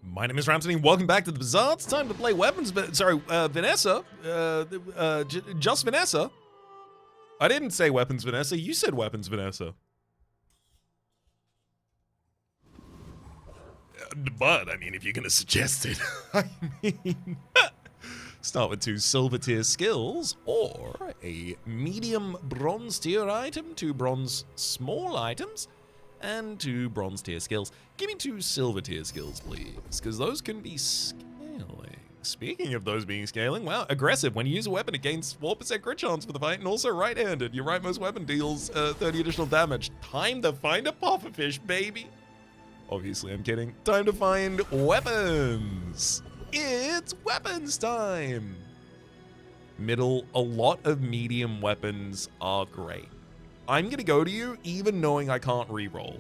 My name is Rhapsody, and welcome back to the Bazaar. It's time to play weapons, but Vanessa. Just Vanessa. I didn't say weapons, Vanessa. You said weapons, Vanessa. But, I mean, if you're going to suggest it, I mean, start with 2 silver tier skills, or a medium bronze tier item, 2 bronze small items, and 2 bronze tier skills. Give me 2 silver tier skills, please, because those can be scaling. Speaking of those being scaling, wow, aggressive. When you use a weapon, it gains 4% crit chance for the fight, and also right-handed. Your rightmost weapon deals 30 additional damage. Time to find a pufferfish, baby. Obviously, I'm kidding. Time to find weapons. It's weapons time. Middle, a lot of medium weapons are great. I'm going to go to you even knowing I can't reroll.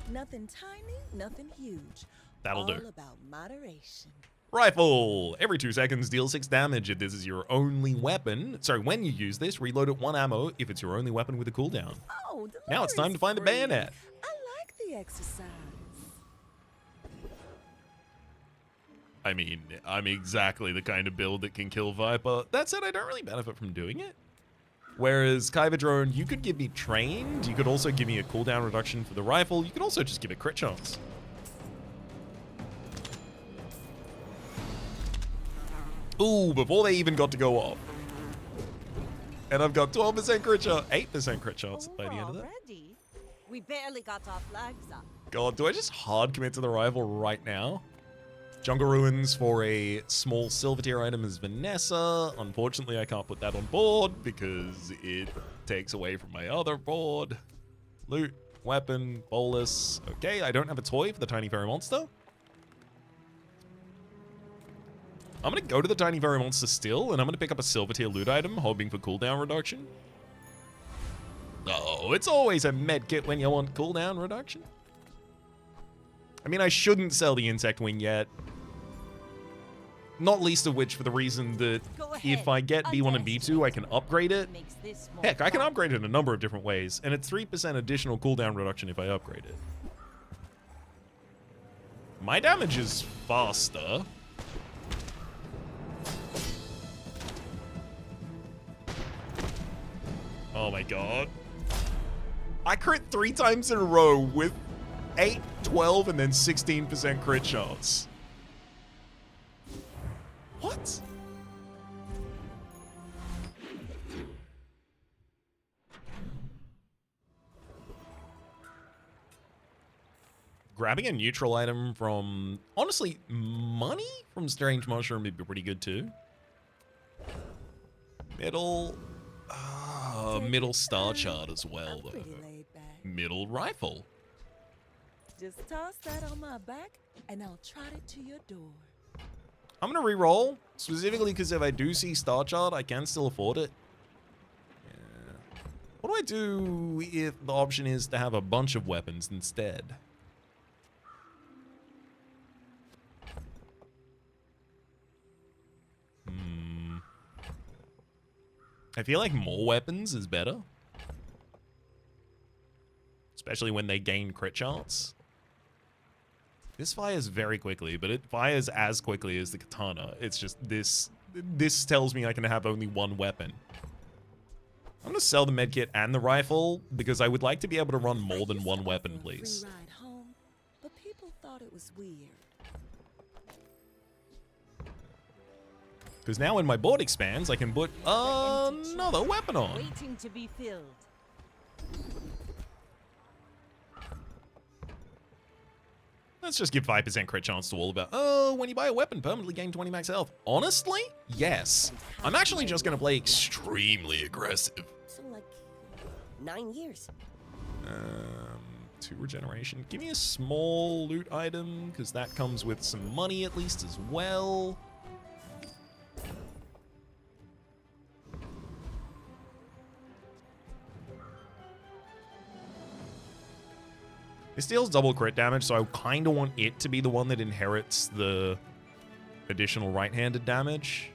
Nothing tiny, nothing huge. That'll do. All about moderation. Rifle. Every 2 seconds, deal 6 damage if this is your only weapon. Sorry, when you use this, reload at 1 ammo if it's your only weapon with a cooldown. Oh, Now it's time to find the bayonet. I like the exercise. I mean, I'm exactly the kind of build that can kill Viper. That said, I don't really benefit from doing it. Whereas Kyber Drone, you could give me trained, you could also give me a cooldown reduction for the rifle, you could also just give it crit chance. Ooh, before they even got to go off. And I've got 12% crit chance, 8% crit chance by the end of that. Already? We barely got our flags up. God, do I just hard commit to the rifle right now? Jungle Ruins for a small silver tier item is Vanessa. Unfortunately, I can't put that on board because it takes away from my other board. Loot, weapon, bolus. Okay, I don't have a toy for the tiny fairy monster. I'm gonna go to the tiny fairy monster still, and I'm gonna pick up a silver tier loot item, hoping for cooldown reduction. Oh, it's always a med kit when you want cooldown reduction. I mean, I shouldn't sell the insect wing yet. Not least of which for the reason that if I get B1 and B2, I can upgrade it. Heck, I can upgrade it in a number of different ways, and it's 3% additional cooldown reduction if I upgrade it. My damage is faster. Oh my god. I crit 3 times in a row with 8, 12, and then 16% crit chance. What? Grabbing a neutral item from, honestly, money from Strange Mushroom would be pretty good too. Middle, middle star chart as well though. Middle rifle. Just toss that on my back, and I'll trot it to your door. I'm gonna re-roll, specifically because if I do see Star Chart, I can still afford it. Yeah. What do I do if the option is to have a bunch of weapons instead? I feel like more weapons is better. Especially when they gain crit chance. This fires very quickly, but it fires as quickly as the katana. It's just this tells me I can have only 1 weapon. I'm gonna sell the medkit and the rifle because I would like to be able to run more than 1 weapon, please. Free ride home, but people thought it was weird. Because now when my board expands, I can put another weapon on. Waiting to be filled. Let's just give 5% crit chance to all about. Oh, when you buy a weapon, permanently gain 20 max health. Honestly, yes. I'm actually just going to play extremely aggressive. So like 9 years. 2 regeneration. Give me a small loot item, because that comes with some money at least as well. This deals double crit damage, so I kind of want it to be the one that inherits the additional right-handed damage.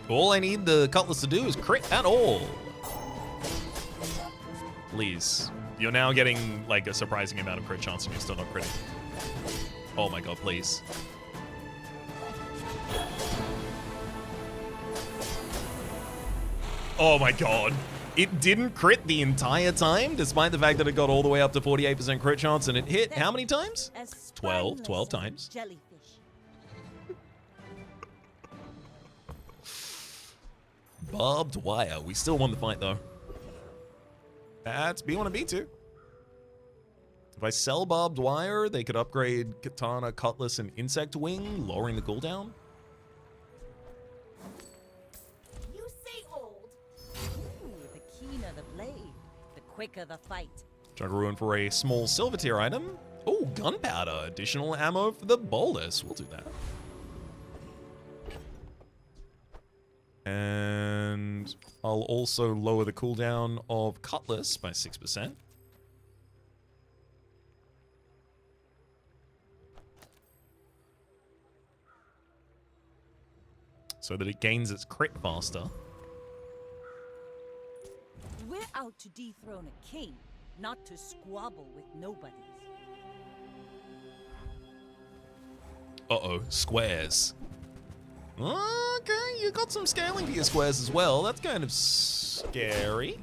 All I need the Cutlass to do is crit at all. Please. You're now getting like a surprising amount of crit chance and you're still not critting. Oh my god, please. Oh my god. It didn't crit the entire time, despite the fact that it got all the way up to 48% crit chance, and it hit how many times? 12 times. Jellyfish. Barbed wire. We still won the fight, though. That's B1 and B2. If I sell barbed wire, they could upgrade katana, cutlass, and insect wing, lowering the cooldown. You say old. Ooh, the keener the blade, the quicker the fight. Ruin for a small silver tier item. Oh, gunpowder. Additional ammo for the bolus. We'll do that. And I'll also lower the cooldown of cutlass by 6%. So that it gains its crit faster. We're out to dethrone a king, not to squabble with nobodies. Uh-oh, squares. Okay, you got some scaling for your squares as well. That's kind of scary.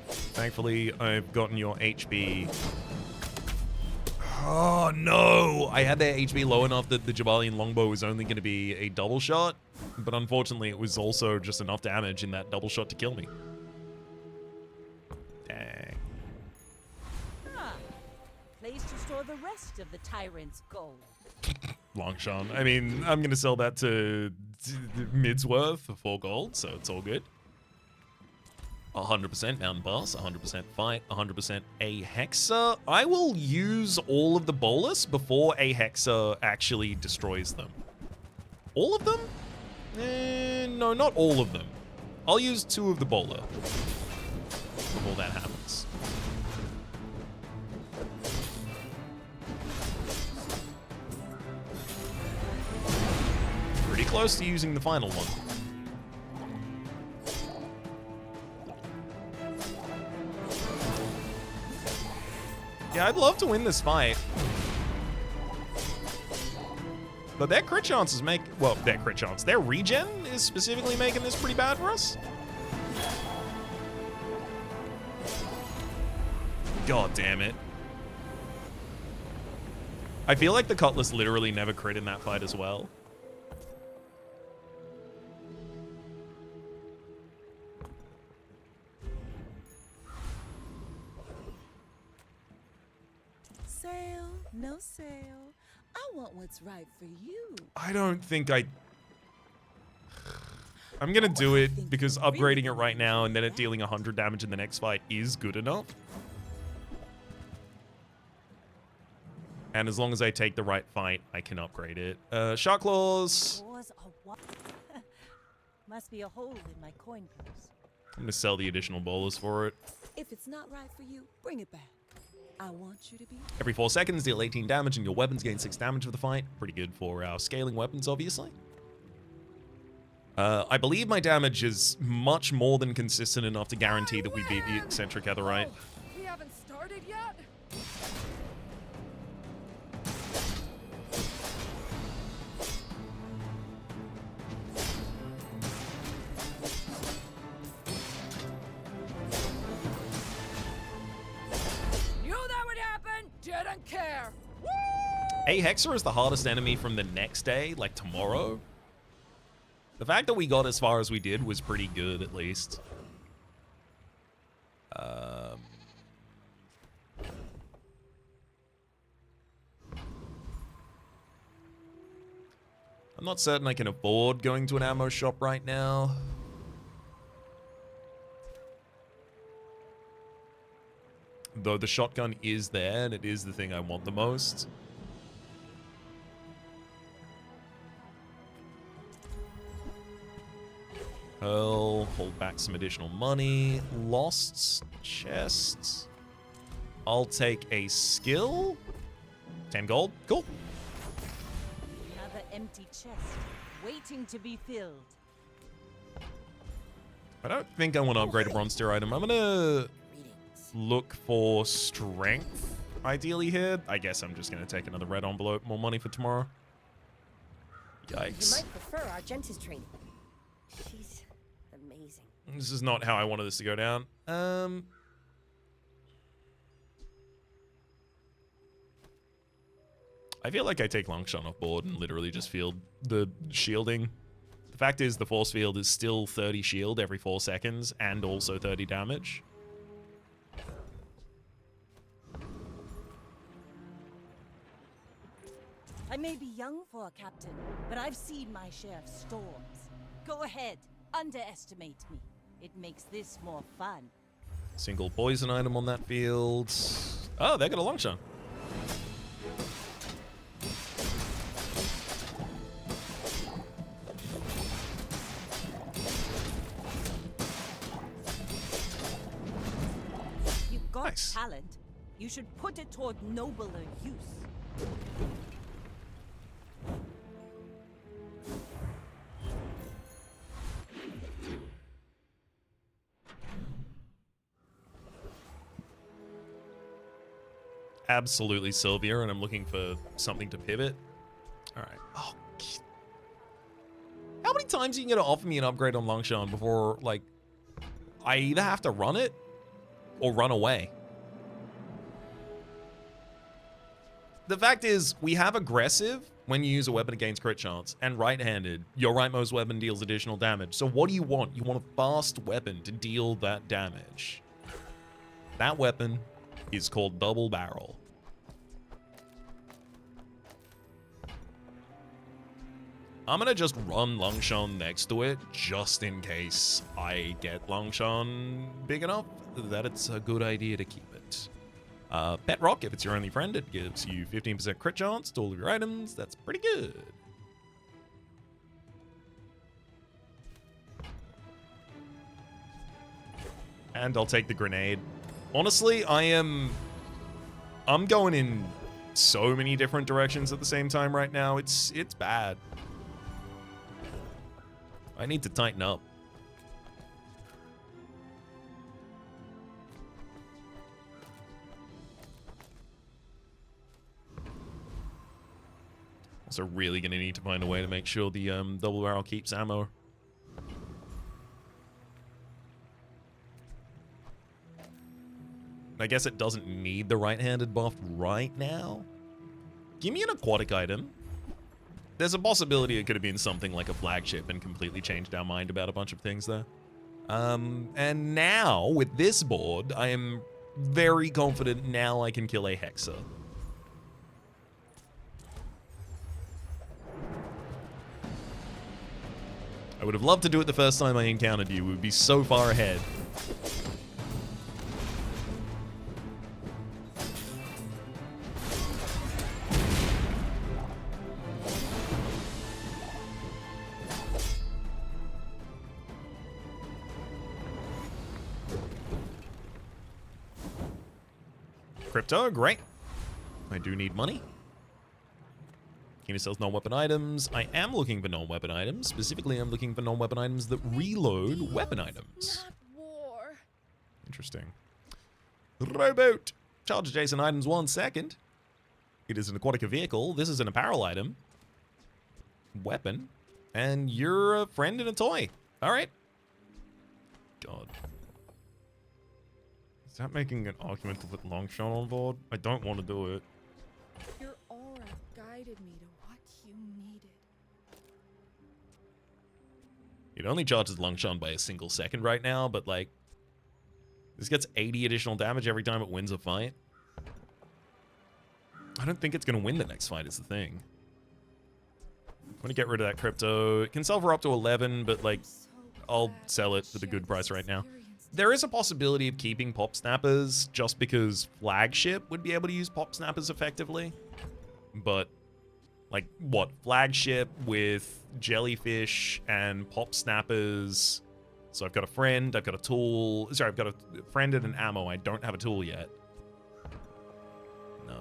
Thankfully, I've gotten your HB. Oh, no! I had their HB low enough that the Jabalian longbow was only going to be a double shot, but unfortunately, it was also just enough damage in that double shot to kill me. Dang. Ah, place to store the rest of the tyrant's gold. Longshot. I mean, I'm going to sell that to Midsworth for 4 gold, so it's all good. 100% mountain boss, 100% fight, 100% a hexa. I will use all of the bolus before a hexa actually destroys them. All of them? No, not all of them. I'll use 2 of the bowler before that happens. Pretty close to using the final one. Yeah, I'd love to win this fight. But their crit chances make... Well, their crit chance. Their regen is specifically making this pretty bad for us. God damn it. I feel like the Cutlass literally never crit in that fight as well. Sale, no sale. I want what's right for you. I don't think I'm gonna do it because upgrading it right now and then it dealing 100 damage in the next fight is good enough. And as long as I take the right fight, I can upgrade it. Shark Claws. Must be a hole in my coin purse. I'm gonna sell the additional bolus for it. If it's not right for you, bring it back. I want you to be. Every 4 seconds, deal 18 damage and your weapons gain 6 damage for the fight. Pretty good for our scaling weapons, obviously. I believe my damage is much more than consistent enough to guarantee that we beat the eccentric Etherite. We haven't started yet? Knew that would happen, didn't care. Woo! A Hexa is the hardest enemy from the next day, like tomorrow. The fact that we got as far as we did was pretty good, at least. I'm not certain I can afford going to an ammo shop right now. Though the shotgun is there, and it is the thing I want the most. Pearl, hold back some additional money. Lost chests. I'll take a skill. 10 gold. Cool. Another empty chest, waiting to be filled. I don't think I want to upgrade a bronze tier item. I'm gonna Greetings. look for strength, ideally here. I guess I'm just gonna take another red envelope, more money for tomorrow. You Yikes. might prefer our Gentes training. She's amazing. This is not how I wanted this to go down. I feel like I take Longshot off board and literally just field the shielding. The fact is, the force field is still 30 shield every 4 seconds and also 30 damage. I may be young for a captain, but I've seen my share of storms. Go ahead, underestimate me. It makes this more fun. Single poison item on that field. Oh, they got a Longshot. You've got Nice. talent. You should put it toward nobler use. Absolutely Sylvia, and I'm looking for something to pivot. All right. Oh, how many times are you going to offer me an upgrade on Longshot before, like, I either have to run it or run away? The fact is, we have aggressive when you use a weapon against crit chance, and right-handed, your rightmost weapon deals additional damage. So what do you want? You want a fast weapon to deal that damage. That weapon is called double barrel. I'm gonna just run Longshot next to it, just in case I get Longshot big enough that it's a good idea to keep it. Pet Rock, if it's your only friend, it gives you 15% crit chance to all of your items. That's pretty good. And I'll take the grenade. Honestly, I'm going in so many different directions at the same time right now. It's bad. I need to tighten up. Also really gonna need to find a way to make sure the double barrel keeps ammo. I guess it doesn't need the right-handed buff right now. Give me an aquatic item. There's a possibility it could have been something like a flagship and completely changed our mind about a bunch of things there. And now, with this board, I am very confident now I can kill a Hexa. I would have loved to do it the first time I encountered you. We would be so far ahead. Crypto, great. I do need money. Kina sells non-weapon items. I am looking for non-weapon items. Specifically, I'm looking for non-weapon items that reload weapon items. Not war. Interesting. Rowboat. Charge adjacent items 1 second. It is an aquatic vehicle. This is an apparel item. Weapon. And you're a friend and a toy. All right. God. Is that making an argument to put Longshot on board? I don't want to do it. Your aura guided me to what you needed. It only charges Longshot by a single second right now, but like, this gets 80 additional damage every time it wins a fight. I don't think it's going to win the next fight is the thing. I'm going to get rid of that crypto. It can sell for up to 11, but like, I'll sell it for the good price right now. There is a possibility of keeping pop snappers just because flagship would be able to use pop snappers effectively. But like what? Flagship with jellyfish and pop snappers. So I've got a friend, I've got a tool. Sorry, I've got a friend and an ammo. I don't have a tool yet. No.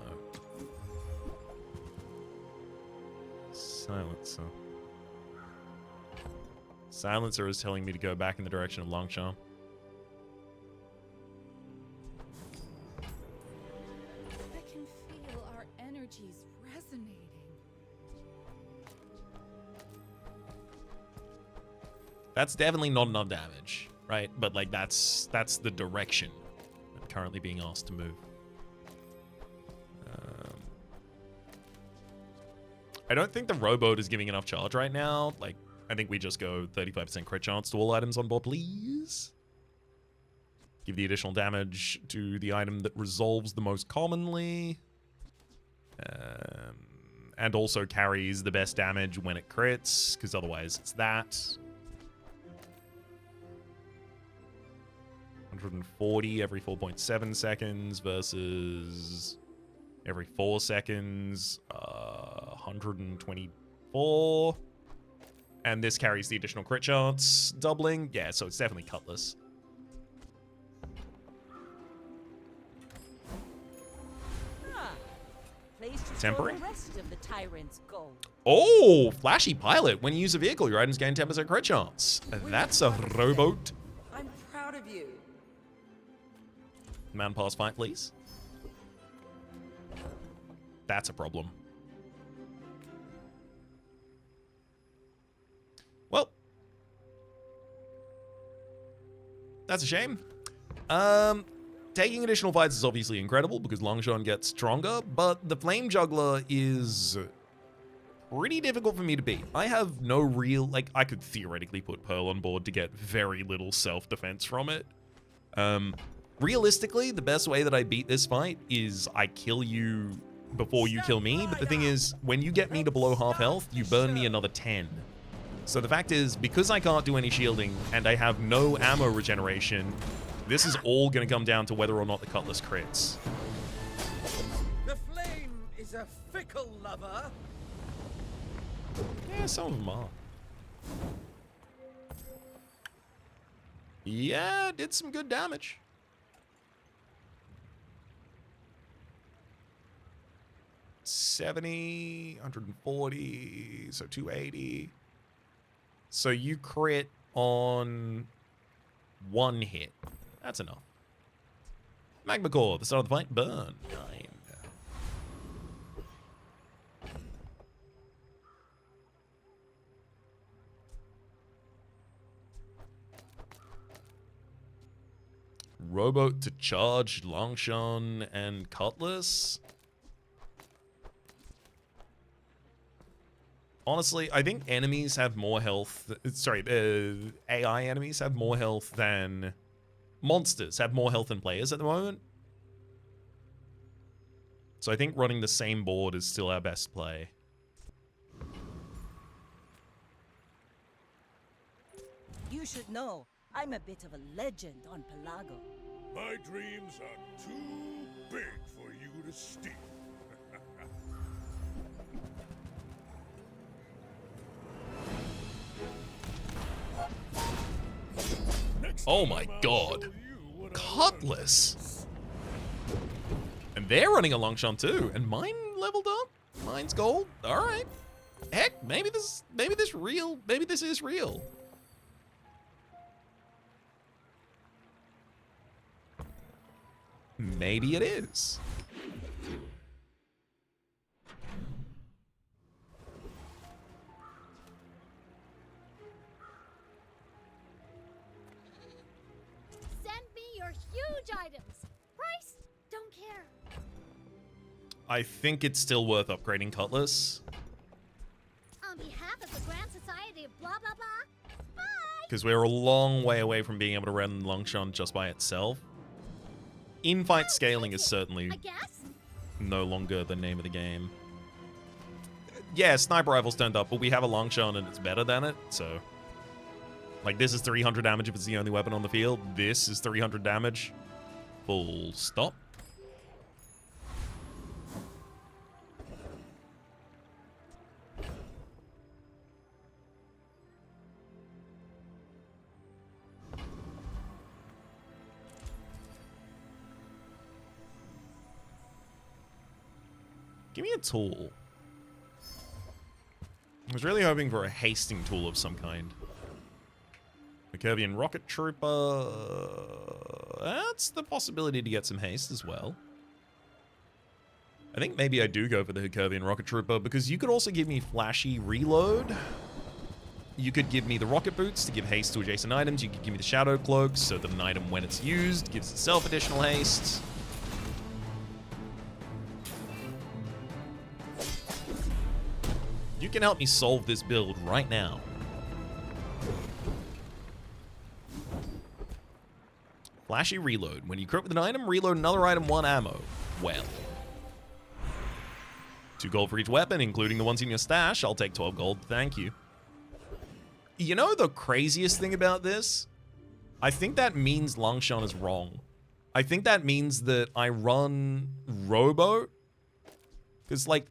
Silencer. Silencer is telling me to go back in the direction of Longchamp. I can feel our energies resonating. That's definitely not enough damage, right? But like that's the direction I'm currently being asked to move. I don't think the rowboat is giving enough charge right now. Like, I think we just go 35% crit chance to all items on board, please. Give the additional damage to the item that resolves the most commonly. And also carries the best damage when it crits, because otherwise it's that. 140 every 4.7 seconds versus every 4 seconds. 124. And this carries the additional crit chance, doubling. Yeah, so it's definitely Cutlass. Place to Temporary? store the rest of the tyrant's gold. Oh, flashy pilot. When you use a vehicle, your items gain 10% crit chance. That's a rowboat. I'm proud of you. Man pass fight, please. That's a problem. Well, that's a shame. Taking additional fights is obviously incredible because Longshot gets stronger, but the Flame Juggler is pretty difficult for me to beat. I have no real, like, I could theoretically put Pearl on board to get very little self-defense from it. Realistically, the best way that I beat this fight is I kill you before you kill me, but the thing is, when you get me to below half health, you burn me another 10. So the fact is, because I can't do any shielding and I have no ammo regeneration, this is all going to come down to whether or not the Cutlass crits. The flame is a fickle lover. Yeah, some of them are. Yeah, did some good damage. 70, 140, so 280. So you crit on one hit. That's enough. Magma Core, the start of the fight, burn. 9. Rowboat to charge Longshot and Cutlass. Honestly, I think enemies have more health. Sorry, AI enemies have more health than monsters have more health than players at the moment. So I think running the same board is still our best play. You should know, I'm a bit of a legend on Pelago. My dreams are too big for you to steal. Oh my god. Cutlass. And they're running a Longshot too. And mine leveled up. Mine's gold. Alright. Heck, maybe this is real. Maybe it is. Huge items. Price? Don't care. I think it's still worth upgrading Cutlass. On behalf of the Grand Society of blah blah blah. Bye. Because we're a long way away from being able to run Longshot just by itself. In-fight scaling is certainly I guess. no longer the name of the game. Yeah, sniper rifles turned up, but we have a Longshot and it's better than it, so... Like, this is 300 damage if it's the only weapon on the field. This is 300 damage. Full stop. Give me a tool. I was really hoping for a hasting tool of some kind. The Curvian Rocket Trooper. That's the possibility to get some haste as well. I think maybe I do go for the Curvian Rocket Trooper because you could also give me flashy reload. You could give me the rocket boots to give haste to adjacent items. You could give me the shadow cloaks so that an item, when it's used, gives itself additional haste. You can help me solve this build right now. Flashy reload. When you crit with an item, reload another item, 1 ammo. Well. 2 gold for each weapon, including the ones in your stash. I'll take 12 gold, thank you. You know the craziest thing about this? I think that means Langshan is wrong. I think that means that I run Rowboat. Because, like,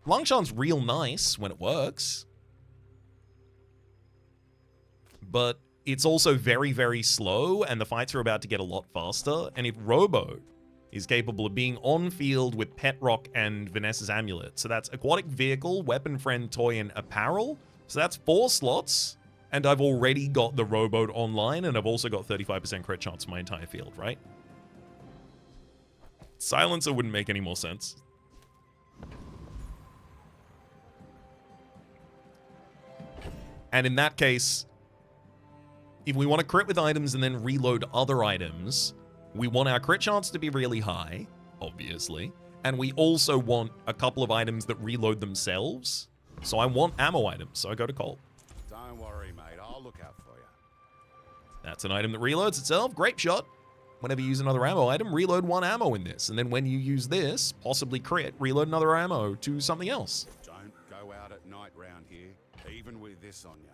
Langshan's real nice when it works. But it's also very, very slow, and the fights are about to get a lot faster. And if Rowboat is capable of being on field with Pet Rock and Vanessa's Amulet, so that's Aquatic Vehicle, Weapon Friend, Toy, and Apparel. So that's 4 slots, and I've already got the Rowboat online, and I've also got 35% crit chance for my entire field, right? Silencer wouldn't make any more sense. And in that case, if we want to crit with items and then reload other items, we want our crit chance to be really high, obviously, and we also want a couple of items that reload themselves. So I want ammo items, so I go to Colt. Don't worry, mate. I'll look out for you. That's an item that reloads itself. Grape Shot. Whenever you use another ammo item, reload 1 ammo in this. And then when you use this, possibly crit, reload another ammo to something else. Don't go out at night round here, even with this on ya.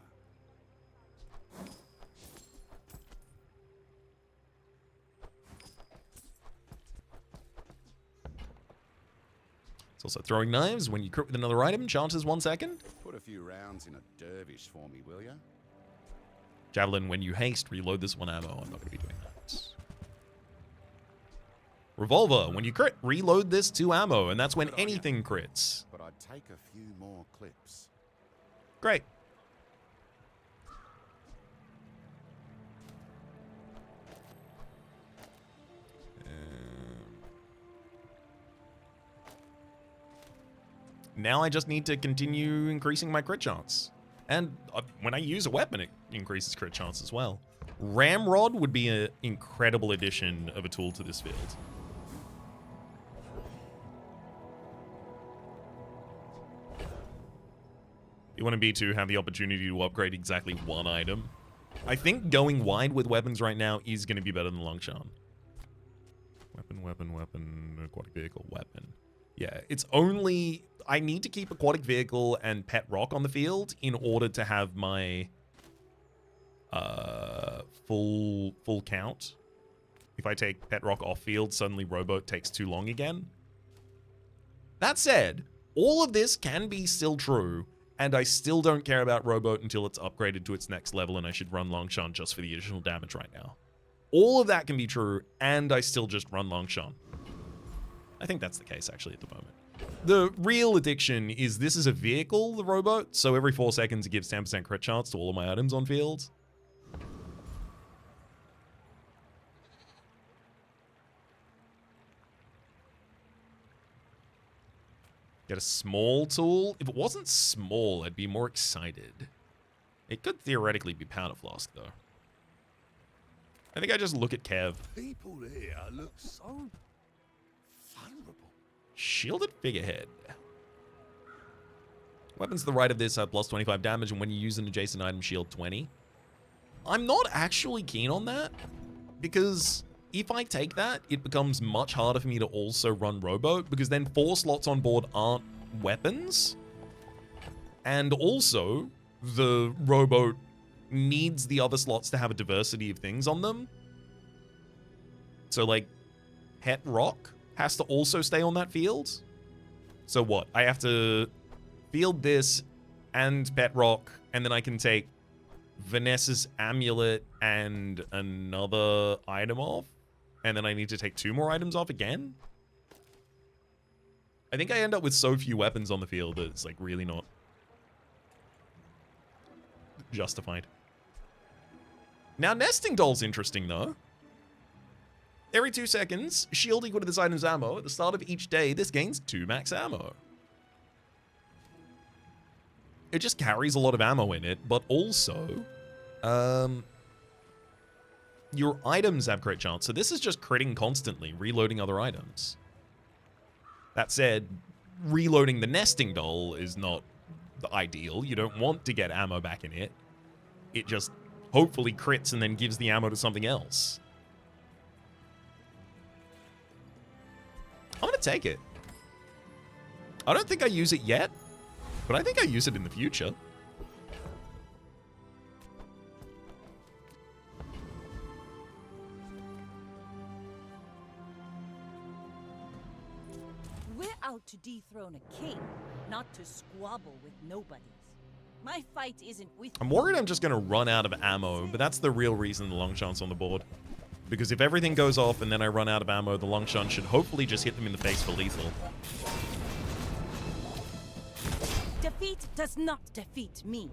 It's also throwing knives. When you crit with another item, chances 1 second. Put a few rounds in a dervish for me, will ya? Javelin, when you haste, reload this 1 ammo. I'm not going to be doing that. Revolver, when you crit, reload this 2 ammo, and that's when anything crits. But I'd take a few more clips. Great. Now I just need to continue increasing my crit chance. And when I use a weapon, it increases crit chance as well. Ramrod would be an incredible addition of a tool to this field. You want to B2 have the opportunity to upgrade exactly 1 item. I think going wide with weapons right now is going to be better than Langshan. Weapon, aquatic vehicle, weapon. Yeah, it's only... I need to keep aquatic vehicle and pet rock on the field in order to have my full count. If I take pet rock off field, suddenly Rowboat takes too long again. That said, all of this can be still true, and I still don't care about Rowboat until it's upgraded to its next level, and I should run Langshan just for the additional damage right now. All of that can be true, and I still just run Langshan. I think that's the case, actually, at the moment. The real addiction is this is a vehicle, the Rowboat, so every 4 seconds it gives 10% crit chance to all of my items on field. Get a small tool. If it wasn't small, I'd be more excited. It could theoretically be Powder Flask, though. I think I just look at Kev. People here look so vulnerable. Shielded Figurehead. Weapons to the right of this have plus 25 damage, and when you use an adjacent item, shield 20. I'm not actually keen on that, because if I take that, it becomes much harder for me to also run Rowboat, because then 4 slots on board aren't weapons. And also, the Rowboat needs the other slots to have a diversity of things on them. So, like, Pet Rock has to also stay on that field. So what? I have to field this and Pet Rock, and then I can take Vanessa's Amulet and another item off, and then I need to take 2 more items off again? I think I end up with so few weapons on the field that it's, like, really not justified. Now, Nesting Doll's interesting, though. Every 2 seconds, shield equal to this item's ammo. At the start of each day, this gains 2 max ammo. It just carries a lot of ammo in it, but also, your items have crit chance. So this is just critting constantly, reloading other items. That said, reloading the Nesting Doll is not the ideal. You don't want to get ammo back in it. It just hopefully crits and then gives the ammo to something else. I'm going to take it. I don't think I use it yet, but I think I use it in the future. We're out to dethrone a king, not to squabble with nobodies. My fight isn't with I'm worried I'm just going to run out of ammo, but that's the real reason the long shot's on the board. Because if everything goes off and then I run out of ammo, the long shot should hopefully just hit them in the face for lethal. Defeat does not defeat me.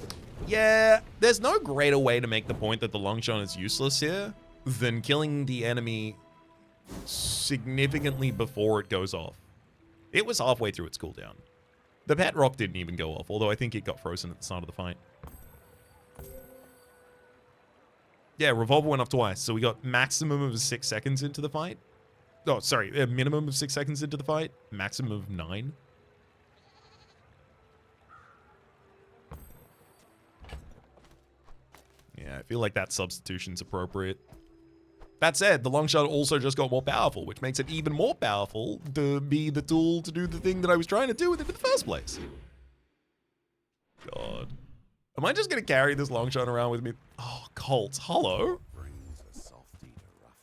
Yeah, there's no greater way to make the point that the long shot is useless here than killing the enemy significantly before it goes off. It was halfway through its cooldown. The pet rock didn't even go off, although I think it got frozen at the start of the fight. Yeah, revolver went off twice, so we got maximum of 6 seconds into the fight. Oh, sorry, a minimum of 6 seconds into the fight, maximum of 9. Yeah, I feel like that substitution's appropriate. That said, the long shot also just got more powerful, which makes it even more powerful to be the tool to do the thing that I was trying to do with it in the first place. God. Am I just going to carry this long shot around with me? Oh, Colt. Hello? Brings a softie to Rough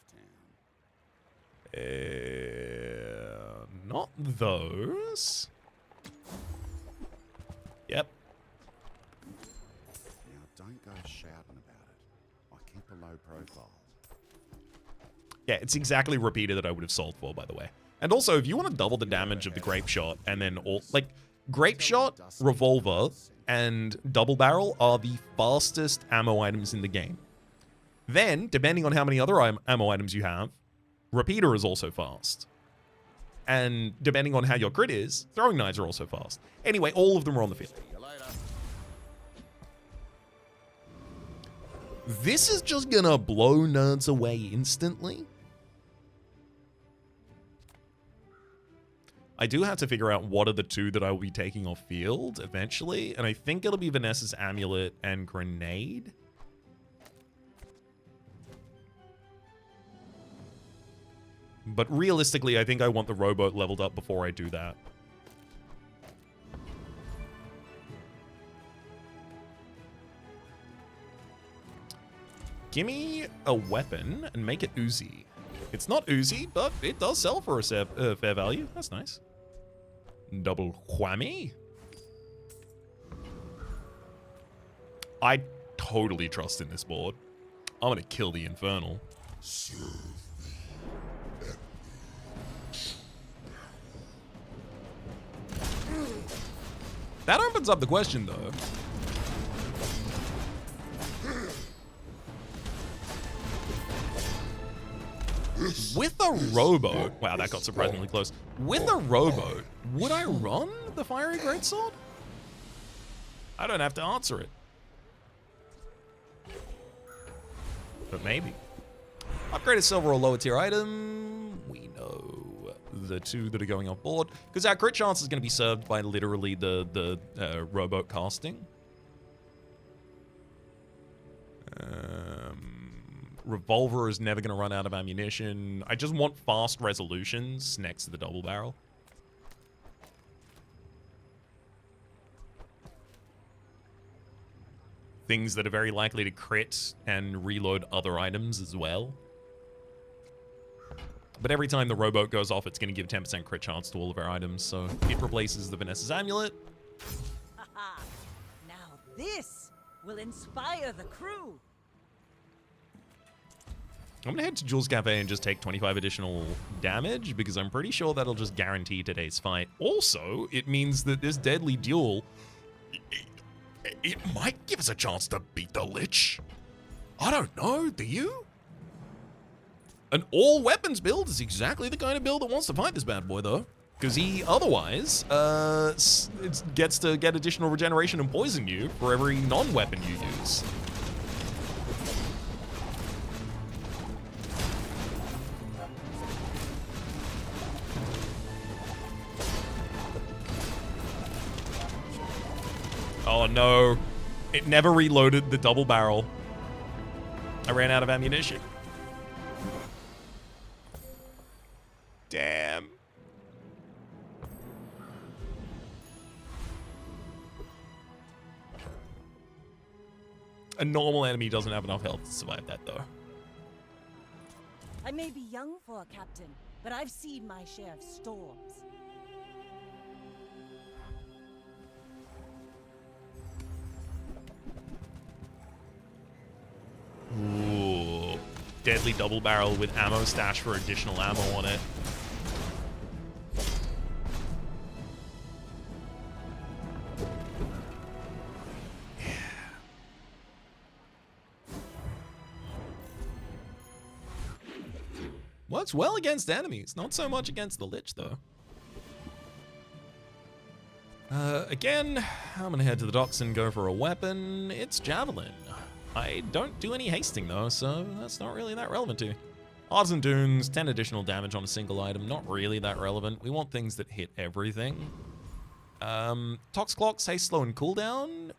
Town. Not those. Yep. Now, don't go shouting about it. I keep a low profile. Yeah, it's exactly Repeater that I would have sold for, by the way. And also, if you want to double the damage of the Grape Shot and then Grape Shot, Revolver, and Double Barrel are the fastest ammo items in the game. Then, depending on how many other ammo items you have, Repeater is also fast. And depending on how your crit is, throwing knives are also fast. Anyway, all of them are on the field. This is just gonna blow nerds away instantly. I do have to figure out what are the 2 that I will be taking off field eventually, and I think it'll be Vanessa's Amulet and Grenade. But realistically, I think I want the rowboat leveled up before I do that. Gimme a weapon and make it Uzi. It's not Uzi, but it does sell for a fair value. That's nice. Double whammy. I totally trust in this board. I'm gonna kill the Infernal. That opens up the question, though. With a rowboat, wow, that got surprisingly close. With a rowboat, would I run the Fiery Greatsword? I don't have to answer it. But maybe. Upgraded silver or lower tier item. We know the 2 that are going off board. Because our crit chance is going to be served by literally the rowboat casting. Revolver is never going to run out of ammunition. I just want fast resolutions next to the double barrel. Things that are very likely to crit and reload other items as well. But every time the rowboat goes off, it's going to give 10% crit chance to all of our items, so it replaces the Vanessa's Amulet. Haha. Now this will inspire the crew. I'm going to head to Jules Cafe and just take 25 additional damage, because I'm pretty sure that'll just guarantee today's fight. Also, it means that this deadly duel, it might give us a chance to beat the Lich. I don't know, do you? An all-weapons build is exactly the kind of build that wants to fight this bad boy, though. Because he otherwise gets to get additional regeneration and poison you for every non-weapon you use. Oh no, it never reloaded the double barrel. I ran out of ammunition. Damn. A normal enemy doesn't have enough health to survive that, though. I may be young for a captain, but I've seen my share of storms. Ooh. Deadly double barrel with ammo stash for additional ammo on it. Works well against enemies, not so much against the Lich, though. Again, I'm gonna head to the docks and go for a weapon. It's Javelin. I don't do any hasting, though, so that's not really that relevant to me. Artisan Dunes, 10 additional damage on a single item, not really that relevant. We want things that hit everything. Tox Clocks, haste, slow, and cooldown.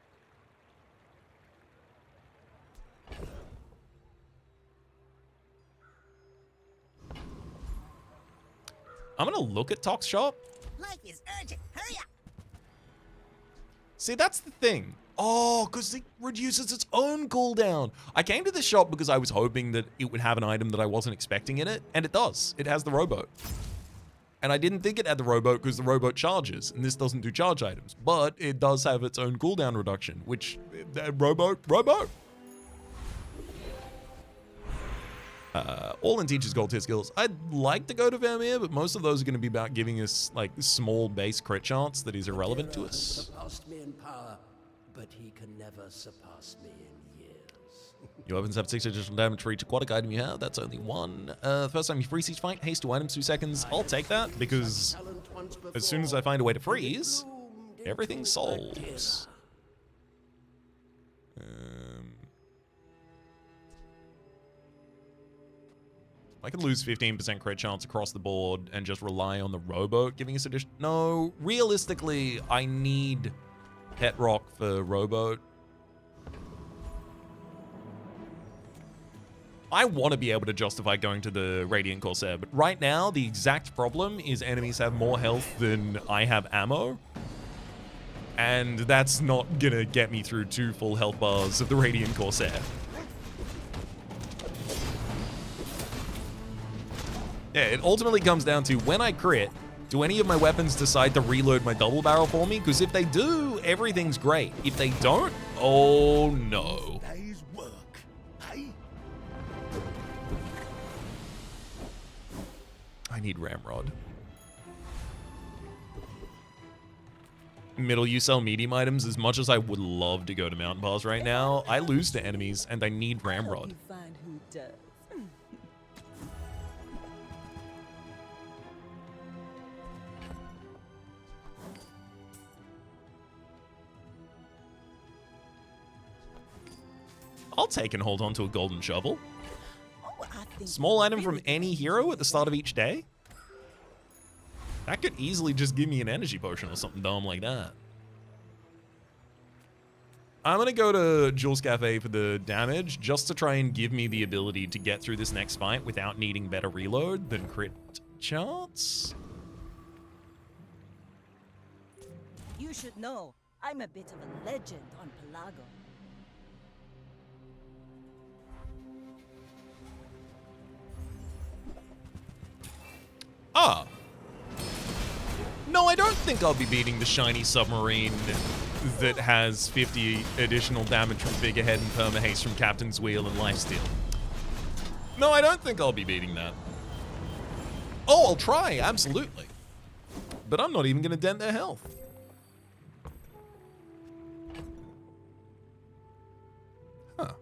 I'm gonna look at Tox Shop. Life is urgent. Hurry up. See, that's the thing. Oh, because it reduces its own cooldown. I came to this shop because I was hoping that it would have an item that I wasn't expecting in it, and it does. It has the rowboat. And I didn't think it had the rowboat because the rowboat charges, and this doesn't do charge items. But it does have its own cooldown reduction, which, rowboat. All in Teacher's Gold tier skills. I'd like to go to Vermeer, but most of those are going to be about giving us, like, small base crit chance that is irrelevant to us. Surpassed me in power, but he can never surpass me in years. Your weapons have 6 additional damage for each aquatic item you have. That's only 1. The first time you freeze each fight, haste 2 items 2 seconds. I'll take that because as soon as I find a way to freeze, everything solves. I can lose 15% crit chance across the board and just rely on the rowboat giving us additional. No, realistically, I need Pet Rock for rowboat. I want to be able to justify going to the Radiant Corsair, but right now, the exact problem is enemies have more health than I have ammo. And that's not gonna get me through 2 full health bars of the Radiant Corsair. Yeah, it ultimately comes down to when I crit, do any of my weapons decide to reload my double barrel for me? Because if they do, everything's great. If they don't, oh no. Day's work, hey? I need Ramrod. Middle, you sell medium items. As much as I would love to go to Mountain Pass right now, I lose to enemies and I need Ramrod. You find who does. I'll take and hold on to a golden shovel. Oh, I think Small you item from really any hero at the start of each day? That could easily just give me an energy potion or something dumb like that. I'm going to go to Jules Cafe for the damage just to try and give me the ability to get through this next fight without needing better reload than crit chance. You should know, I'm a bit of a legend on Pelago. Ah. No, I don't think I'll be beating the shiny submarine that has 50 additional damage from Figurehead and Permahaste from Captain's Wheel and Lifesteal. No, I don't think I'll be beating that. Oh, I'll try, absolutely. But I'm not even going to dent their health. Huh.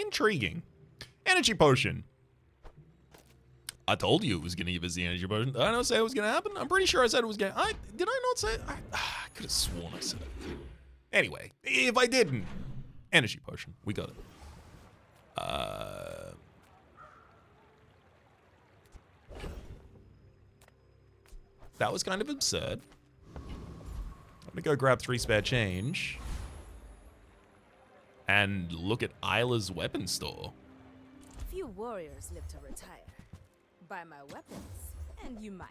Intriguing. Energy potion. I told you it was going to give us the energy potion. Did I not say it was going to happen? I'm pretty sure I said it was going to... Did I not say it? I could have sworn I said it. Anyway, if I didn't, energy potion. We got it. That was kind of absurd. I'm gonna go grab 3 spare change and look at Isla's weapon store. Few warriors live to retire. Buy my weapons, and you might.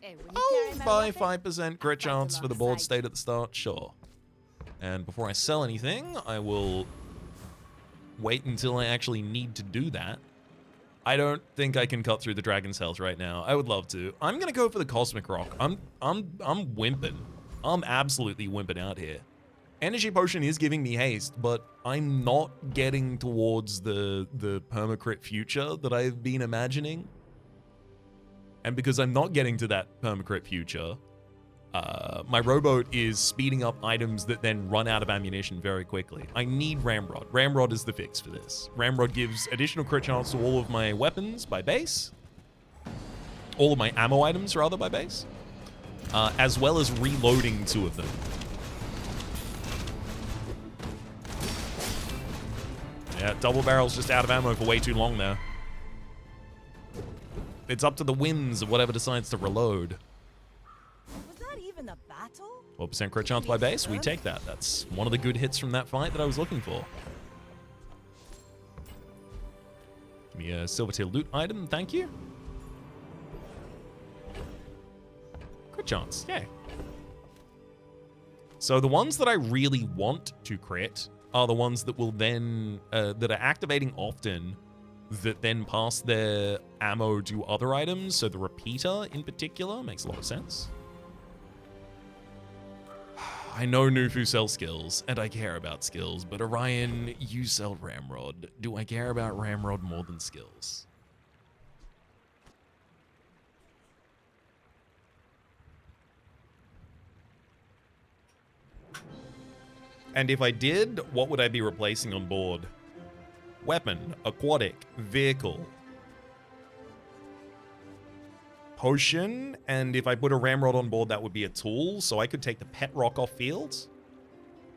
Hey, will you I'll carry my buy weapon? 5% crit chance for the board state at the start, sure. And before I sell anything, I will wait until I actually need to do that. I don't think I can cut through the Dragon's Health right now. I would love to. I'm gonna go for the Cosmic Rock. I'm wimping. I'm absolutely wimping out here. Energy Potion is giving me haste, but I'm not getting towards the permacrit future that I've been imagining. And because I'm not getting to that permacrit future, my rowboat is speeding up items that then run out of ammunition very quickly. I need Ramrod. Ramrod is the fix for this. Ramrod gives additional crit chance to all of my weapons by base. All of my ammo items, rather, by base. As well as reloading 2 of them. Yeah, double barrel's just out of ammo for way too long now. It's up to the whims of whatever decides to reload. Was that even a battle? 12% crit chance by base, we take that. That's one of the good hits from that fight that I was looking for. Give me a silver tier loot item, thank you. Crit chance, yay. So the ones that I really want to crit are the ones that will then, that are activating often, that then pass their ammo to other items. So the repeater in particular makes a lot of sense. I know Nufu sells skills, and I care about skills, but Orion, you sell Ramrod. Do I care about Ramrod more than skills? And if I did, what would I be replacing on board? Weapon, aquatic, vehicle, potion, and if I put a ramrod on board, that would be a tool, so I could take the pet rock off field,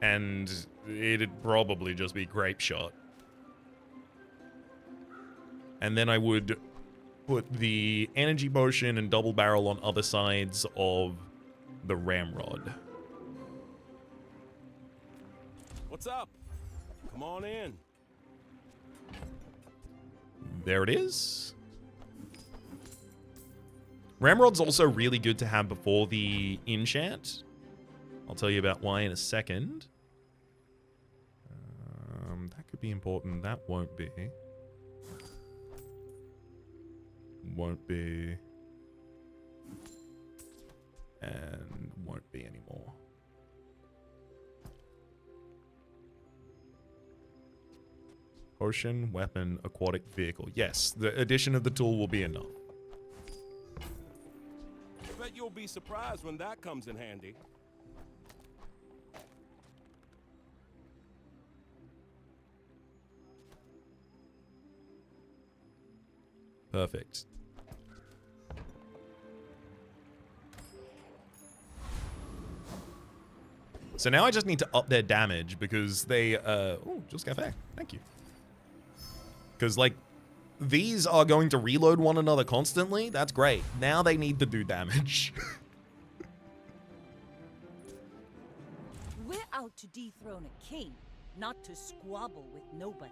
and it'd probably just be grape shot. And then I would put the energy potion and double barrel on other sides of the ramrod. What's up? Come on in. There it is. Ramrod's also really good to have before the enchant. I'll tell you about why in a second. That could be important. That won't be. Won't be. And won't be anymore. Potion, weapon, aquatic vehicle. Yes, the addition of the tool will be enough. Bet you'll be surprised when that comes in handy. Perfect. So now I just need to up their damage because they, oh, Jules Cafe, thank you. Because, like, these are going to reload one another constantly. That's great. Now they need to do damage. We're out to dethrone a king, not to squabble with nobodies.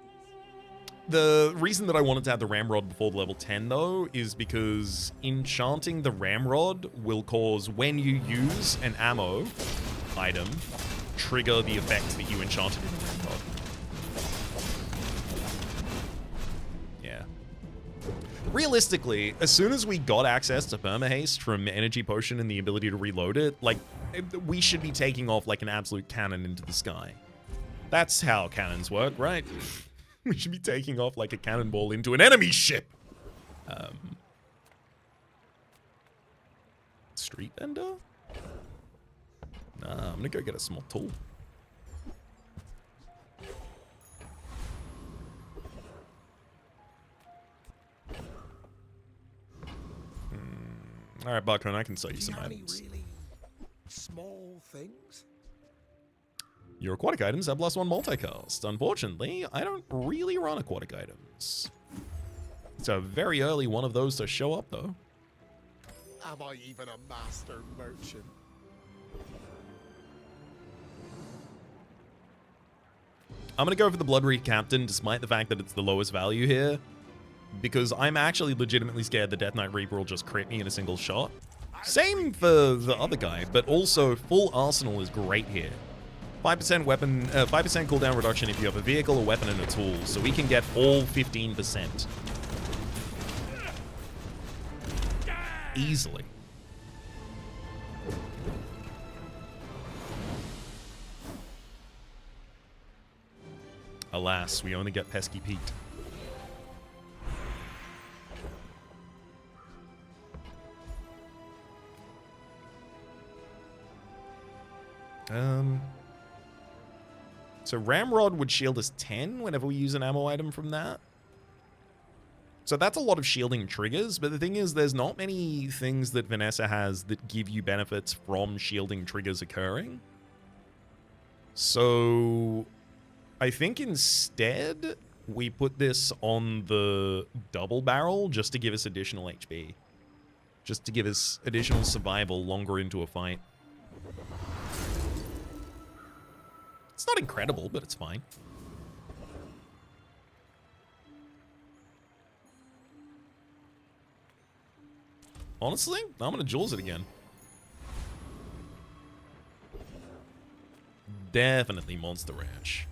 The reason that I wanted to have the Ramrod before level 10, though, is because enchanting the Ramrod will cause, when you use an ammo item, trigger the effects that you enchanted in the Ramrod. Yeah. Realistically, as soon as we got access to permahaste from Energy Potion and the ability to reload it, like, we should be taking off like an absolute cannon into the sky. That's how cannons work, right? We should be taking off like a cannonball into an enemy ship. Street vendor? Nah, I'm gonna go get a small tool. Alright, Buckhorn, I can sell you Do some you have any items. really small things? Your aquatic items have +1 multicast. Unfortunately, I don't really run aquatic items. It's a very early one of those to show up, though. Am I even a master merchant? I'm gonna go for the Blood Reef Captain, despite the fact that it's the lowest value here, because I'm actually legitimately scared the Death Knight Reaper will just crit me in a single shot. Same for the other guy, but also full arsenal is great here. 5% weapon, 5% cooldown reduction if you have a vehicle, a weapon, and a tool, so we can get all 15%. Easily. Alas, we only get Pesky Pete. So Ramrod would shield us 10 whenever we use an ammo item from that. So that's a lot of shielding triggers, but the thing is there's not many things that Vanessa has that give you benefits from shielding triggers occurring. So I think instead we put this on the double barrel just to give us additional HP. Just to give us additional survival longer into a fight. It's not incredible, but it's fine. Honestly, I'm gonna Jules it again. Definitely Monster Ranch.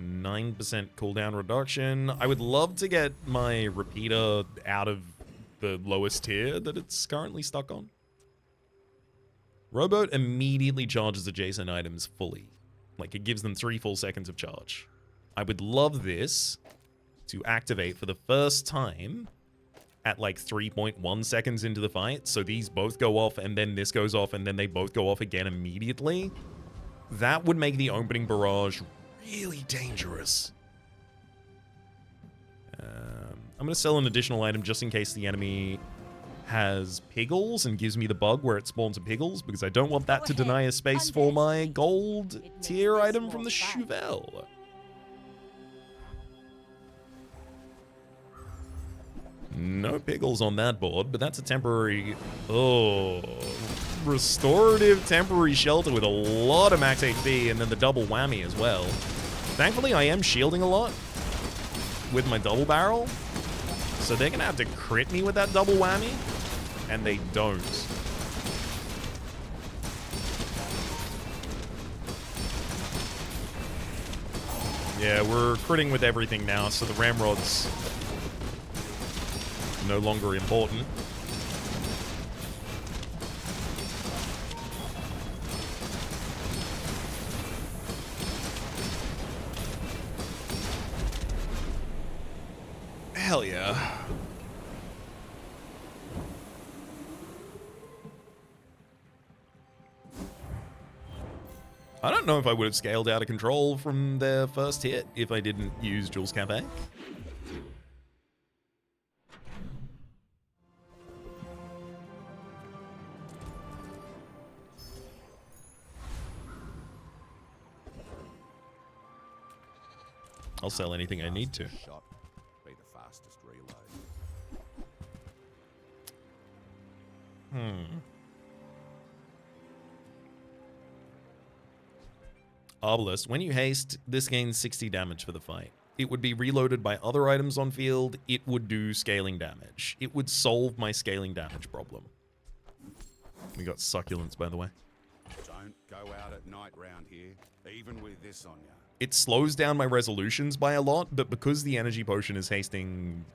9% cooldown reduction. I would love to get my repeater out of the lowest tier that it's currently stuck on. Rowboat immediately charges adjacent items fully. Like, it gives them 3 full seconds of charge. I would love this to activate for the first time at like 3.1 seconds into the fight. So these both go off, and then this goes off, and then they both go off again immediately. That would make the opening barrage really dangerous. I'm going to sell an additional item just in case the enemy has piggles and gives me the bug where it spawns a piggles, because I don't want that to deny a space for my gold tier item from the Chauvel. No piggles on that board, but that's a temporary... Oh, restorative temporary shelter with a lot of max HP and then the double whammy as well. Thankfully, I am shielding a lot with my double barrel, so they're going to have to crit me with that double whammy. And they don't. Yeah, we're critting with everything now, so the ramrod's no longer important. Hell yeah. I don't know if I would have scaled out of control from their first hit if I didn't use Jules Cafe. I'll sell anything I need to. Shot be the fastest reload. Arbalest. When you haste, this gains 60 damage for the fight. It would be reloaded by other items on field. It would do scaling damage. It would solve my scaling damage problem. We got succulents, by the way. Don't go out at night round here, even with this on ya. It slows down my resolutions by a lot, but because the energy potion is hasting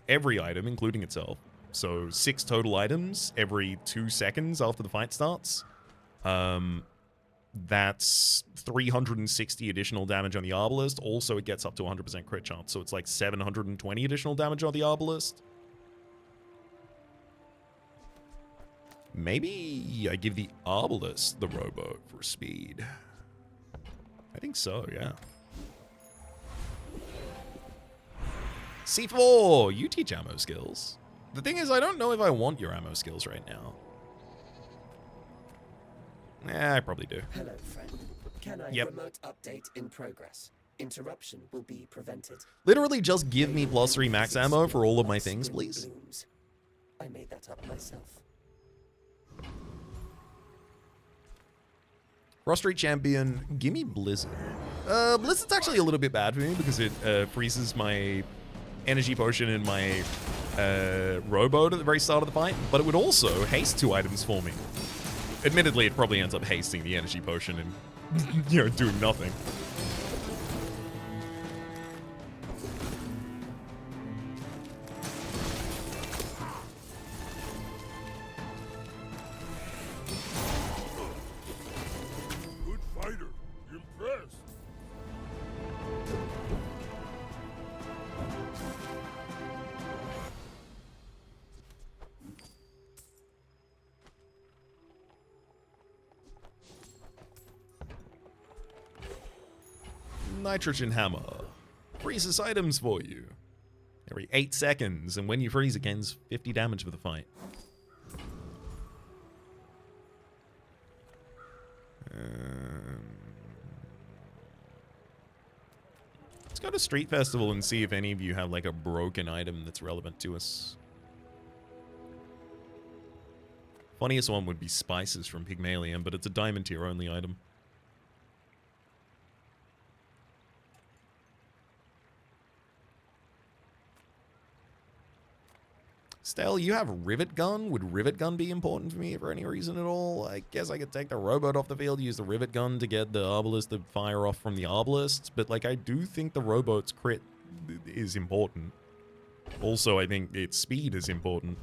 every item, including itself, so 6 total items every 2 seconds after the fight starts, that's 360 additional damage on the Arbalest. Also, it gets up to 100% crit chance, so it's like 720 additional damage on the Arbalest. Maybe I give the Arbalest the rowboat for speed. I think so, yeah. C4, you teach ammo skills. The thing is, I don't know if I want your ammo skills right now. I probably do. Hello, friend. Can I remote update in progress? Interruption will be prevented. Literally just give me +3 max ammo for all of my things, please. Blooms. I made that up myself. Frost Street Champion, gimme Blizzard. Blizzard's actually a little bit bad for me because it freezes my energy potion and my rowboat at the very start of the fight, but it would also haste 2 items for me. Admittedly, it probably ends up hasting the energy potion and, you know, doing nothing. Good fighter. Impressed. Nitrogen Hammer. Freezes items for you. Every 8 seconds, and when you freeze, it gains 50 damage for the fight. Let's go to Street Festival and see if any of you have like a broken item that's relevant to us. Funniest one would be Spices from Pygmalion, but it's a diamond tier only item. Stell, you have Rivet Gun? Would Rivet Gun be important for me for any reason at all? I guess I could take the rowboat off the field, use the Rivet Gun to get the Arbalest to fire off from the Arbalest, but like I do think the rowboat's crit is important. Also, I think its speed is important.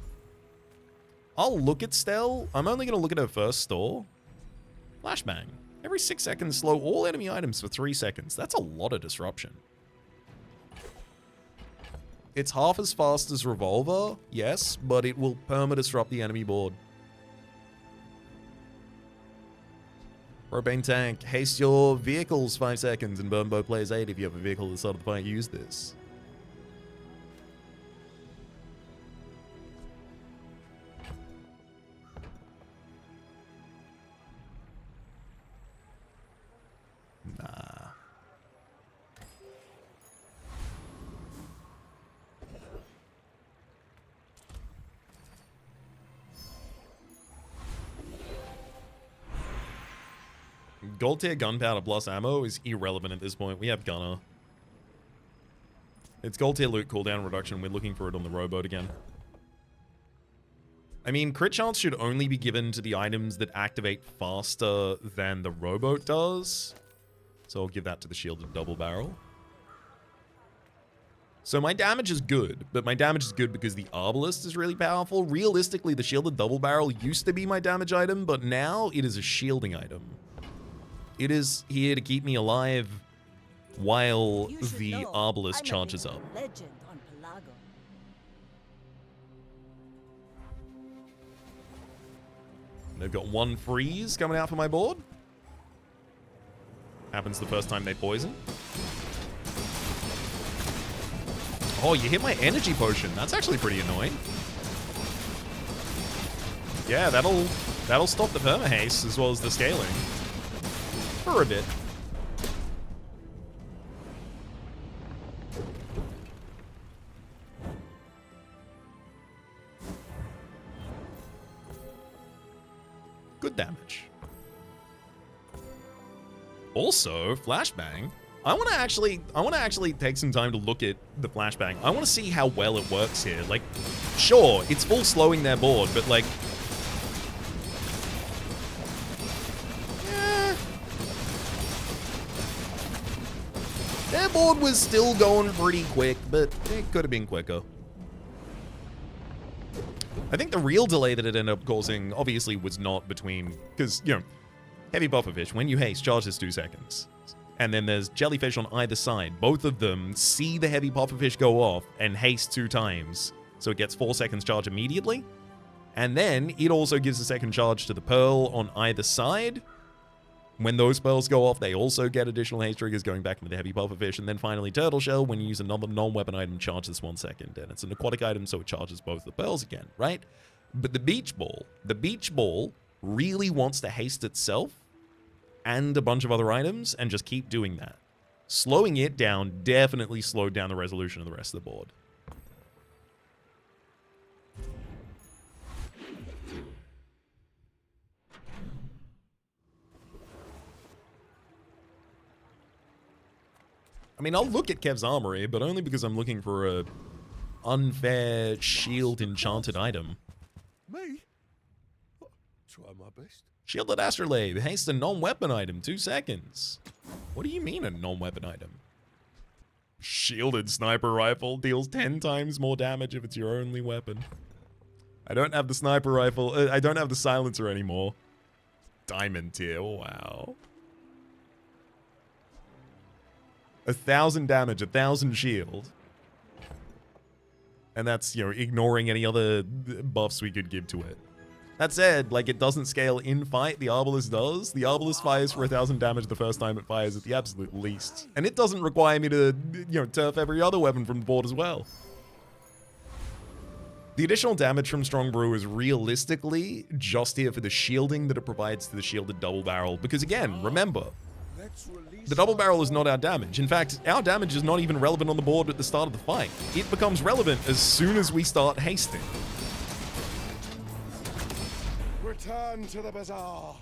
I'll look at Stell. I'm only going to look at her first store. Flashbang. Every 6 seconds, slow all enemy items for 3 seconds. That's a lot of disruption. It's half as fast as Revolver, yes, but it will perma-disrupt the enemy board. Propane Tank, haste your vehicles 5 seconds and burn both players 8 if you have a vehicle at the start of the fight. Use this. Nah. Gold tier gunpowder plus ammo is irrelevant at this point. We have Gunner. It's gold tier loot cooldown reduction. We're looking for it on the rowboat again. I mean, crit chance should only be given to the items that activate faster than the rowboat does. So I'll give that to the shielded double barrel. So my damage is good, but my damage is good because the Arbalest is really powerful. Realistically, the shielded double barrel used to be my damage item, but now it is a shielding item. It is here to keep me alive while the Arbalest charges up. Legend on Pelago. They've got 1 freeze coming out for my board. Happens the first time they poison. Oh, you hit my energy potion. That's actually pretty annoying. Yeah, that'll stop the perma haste as well as the scaling. For a bit. Good damage. Also, flashbang. I want to actually take some time to look at the flashbang. I want to see how well it works here. Like, sure, it's full slowing their board, but like, their board was still going pretty quick, but it could have been quicker. I think the real delay that it ended up causing, obviously, was not between... Because, you know, heavy bufferfish, when you haste, charges 2 seconds. And then there's jellyfish on either side. Both of them see the heavy pufferfish go off and haste 2 times. So it gets 4 seconds charge immediately. And then it also gives a second charge to the pearl on either side. When those spells go off, they also get additional haste triggers going back into the heavy pufferfish. And then finally, Turtle Shell, when you use another non-weapon item, charges 1 second. And it's an aquatic item, so it charges both the pearls again, right? But the Beach Ball really wants to haste itself and a bunch of other items and just keep doing that. Slowing it down definitely slowed down the resolution of the rest of the board. I mean, I'll look at Kev's armory, but only because I'm looking for a unfair shield enchanted item. Me? Try my best. Shielded Astrolabe, haste a non-weapon item, 2 seconds. What do you mean a non-weapon item? Shielded Sniper Rifle deals 10 times more damage if it's your only weapon. I don't have the Sniper Rifle, I don't have the Silencer anymore. Diamond tier, wow. 1,000 damage, 1,000 shield. And that's, you know, ignoring any other buffs we could give to it. That said, like, it doesn't scale in fight, the Arbalest does. The Arbalest fires for 1,000 damage the first time it fires at the absolute least. And it doesn't require me to, you know, turf every other weapon from the board as well. The additional damage from Strong Brew is realistically just here for the shielding that it provides to the shielded double barrel. Because again, remember, the double barrel is not our damage. In fact, our damage is not even relevant on the board at the start of the fight. It becomes relevant as soon as we start hasting. Return to the Bazaar.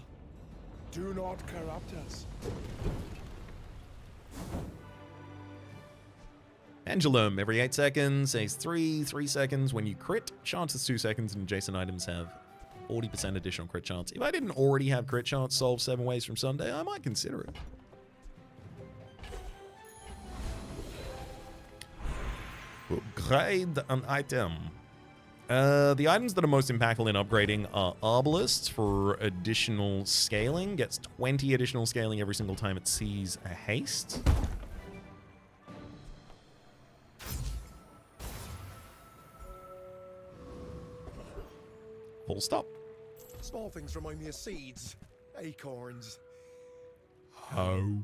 Do not corrupt us. Pendulum, every 8 seconds, Ace 3 seconds. When you crit, chance is 2 seconds, and adjacent items have 40% additional crit chance. If I didn't already have crit chance solved 7 ways from Sunday, I might consider it. Upgrade an item. The items that are most impactful in upgrading are Arbalest for additional scaling. Gets 20 additional scaling every single time it sees a haste. Full stop. Small things remind me of seeds, acorns. Home.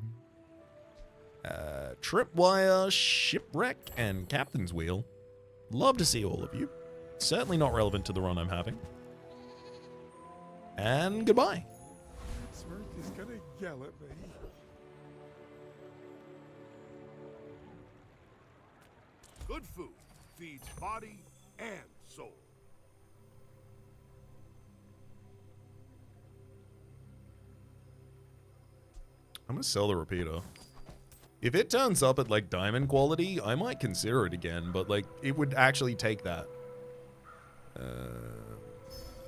Tripwire, Shipwreck, and Captain's Wheel. Love to see all of you. Certainly not relevant to the run I'm having. And goodbye. Smirk is gonna yell at me. Good food feeds body and soul. I'm gonna sell the repeater. If it turns up at like diamond quality, I might consider it again, but like it would actually take that.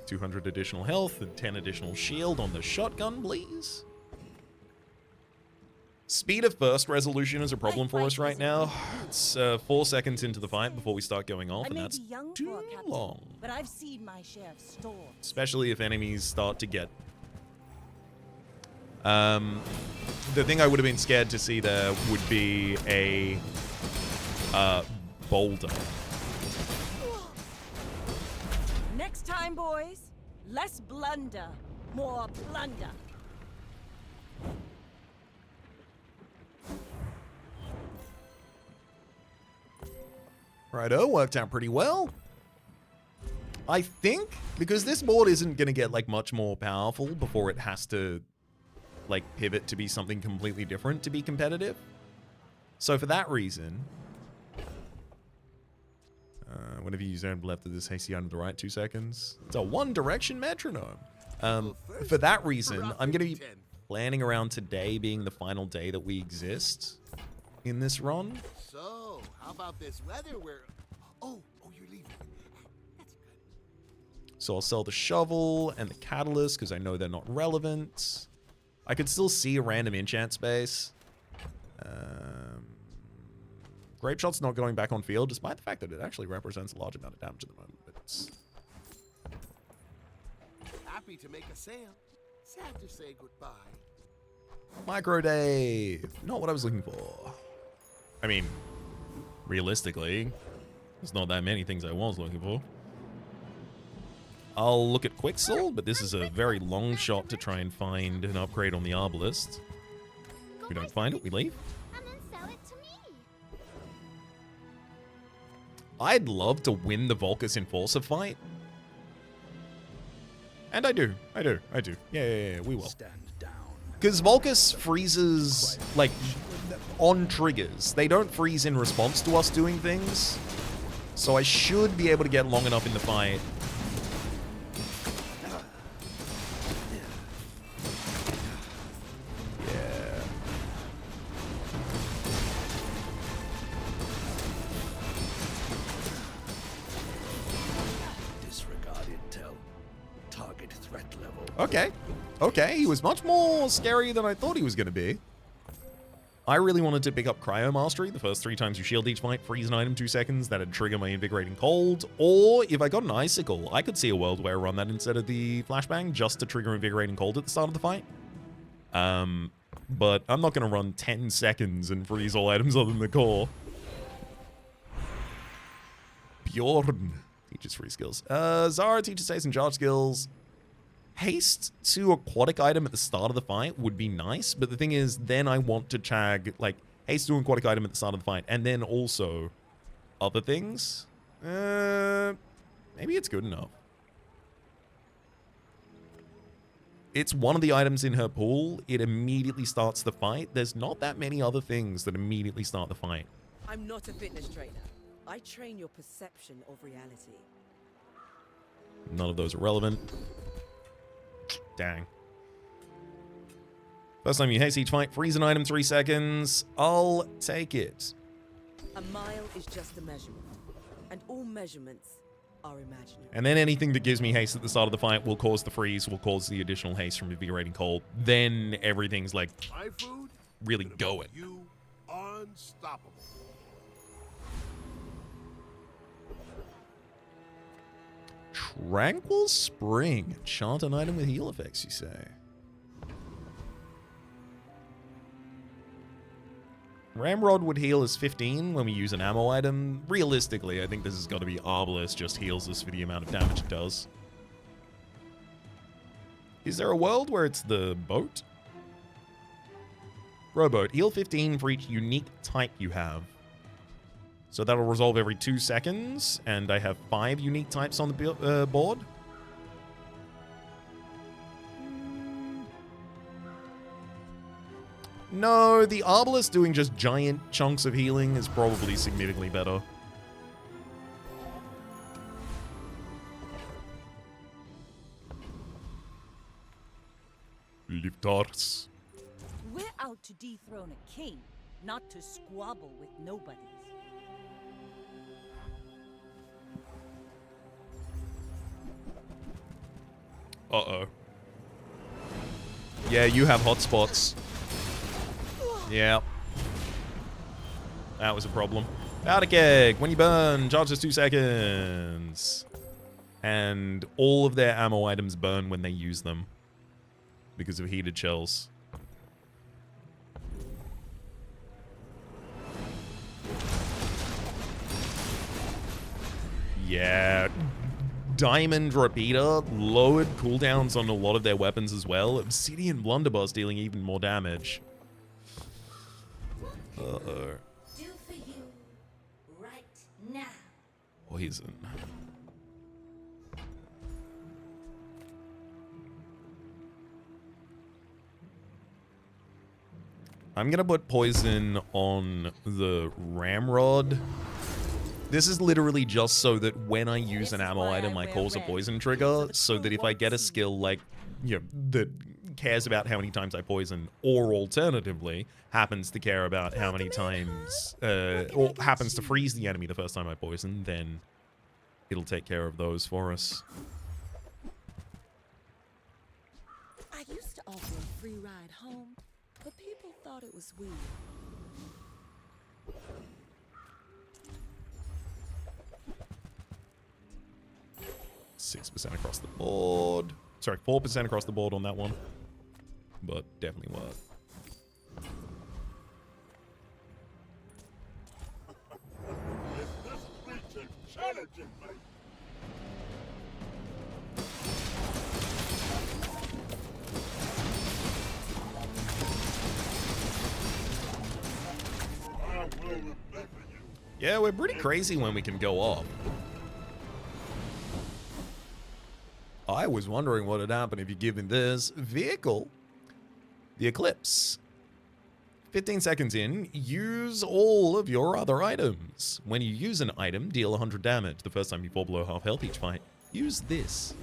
200 additional health and 10 additional shield on the shotgun, please. Speed of burst resolution is a problem for us right now. It's 4 seconds into the fight before we start going off, and that's too long. But I've seen my share of storms. Especially if enemies start to get... the thing I would have been scared to see there would be a boulder. Next time, boys, less blunder, more plunder. Righto, worked out pretty well. I think, because this board isn't going to get like much more powerful before it has to like pivot to be something completely different to be competitive. So for that reason, whenever you use item left of this hasty item to the right, 2 seconds. It's a one direction metronome. For that reason, I'm going to be planning around today being the final day that we exist in this run. So, how about this weather where... Oh, you're leaving. That's good. So I'll sell the shovel and the catalyst because I know they're not relevant. I could still see a random enchant space. Grape Shot's not going back on field, despite the fact that it actually represents a large amount of damage at the moment. But it's... Happy to make a sale. Sad to say goodbye. Micro Dave. Not what I was looking for. I mean, realistically, there's not that many things I was looking for. I'll look at Quicksil, but this is a very long shot to try and find an upgrade on the Arbalest. If we don't find it, we leave. And then sell it to me. I'd love to win the Volcus Enforcer fight. And I do. Yeah, we will. Because Volcus freezes, like, on triggers. They don't freeze in response to us doing things. So I should be able to get long enough in the fight. Yeah. Disregard intel. Target threat level. Okay, he was much more scary than I thought he was going to be. I really wanted to pick up Cryo Mastery. The first 3 times you shield each fight, freeze an item 2 seconds. That'd trigger my Invigorating Cold. Or if I got an Icicle, I could see a world where I run that instead of the Flashbang just to trigger Invigorating Cold at the start of the fight. But I'm not going to run 10 seconds and freeze all items other than the core. Bjorn teaches free skills. Zara teaches haste and charge skills. Haste to aquatic item at the start of the fight would be nice, but the thing is, then I want to chag, like, haste to aquatic item at the start of the fight, and then also other things. Maybe it's good enough. It's one of the items in her pool. It immediately starts the fight. There's not that many other things that immediately start the fight. I'm not a fitness trainer. I train your perception of reality. None of those are relevant. Dang. First time you haste each fight, freeze an item 3 seconds. I'll take it. A mile is just a measurement, and all measurements are imaginary. And then anything that gives me haste at the start of the fight will cause the freeze, will cause the additional haste from Invigorating Cold. Then everything's like My food? really going. You unstoppable. Tranquil Spring. Chant an item with heal effects, you say. Ramrod would heal us 15 when we use an ammo item. Realistically, I think this has got to be Arbalest just heals us for the amount of damage it does. Is there a world where it's the boat? Rowboat. Heal 15 for each unique type you have. So that'll resolve every 2 seconds, and I have 5 unique types on the board. No, the Arbalest doing just giant chunks of healing is probably significantly better. Liftars. We're out to dethrone a king, not to squabble with nobodies. Uh-oh. Yeah, you have hotspots. Yeah. That was a problem. Powder keg. When you burn, charges 2 seconds. And all of their ammo items burn when they use them. Because of heated shells. Yeah. Diamond Repeater lowered cooldowns on a lot of their weapons as well. Obsidian Blunderbuss dealing even more damage. Uh-oh. Do for you right now. Poison. I'm gonna put poison on the Ramrod. This is literally just so that when I use an ammo item, I cause a poison trigger, so that if I get a skill like, you know, that cares about how many times I poison, or alternatively, happens to care about how many times, or happens to freeze the enemy the first time I poison, then it'll take care of those for us. I used to offer a free ride home, but people thought it was weird. 6% across the board. Sorry, 4% across the board on that one. But definitely worth. This creature challenging me. Yeah, we're pretty crazy when we can go off. I was wondering what would happen if you give me this vehicle the Eclipse. 15 seconds in, use all of your other items. When you use an item, deal 100 damage. The first time you fall below half health each fight, use this.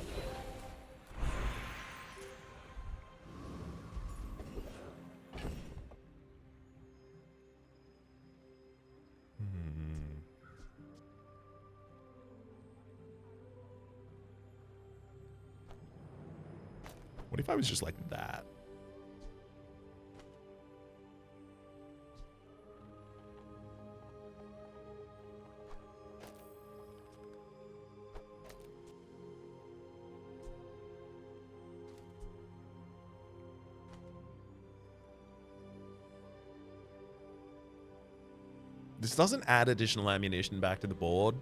What if I was just like that? This doesn't add additional ammunition back to the board.